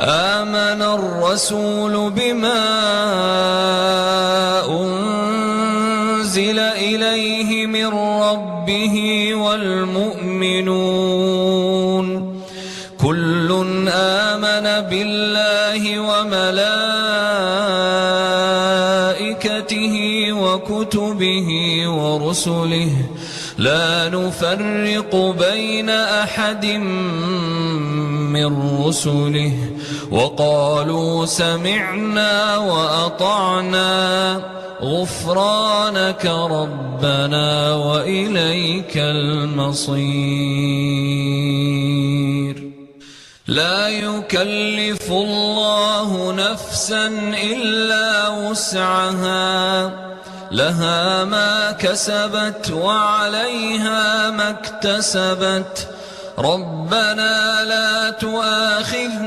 آمن الرسول بما أنزل إليه من ربه والمؤمنون كل آمن بالله وملائكته وكتبه ورسله لا نفرق بين أحد من رسله وقالوا سمعنا وأطعنا غفرانك ربنا وإليك المصير. لا يكلف الله نفسا إلا وسعها لها ما كسبت وعليها ما اكتسبت ربنا لا تؤاخذنا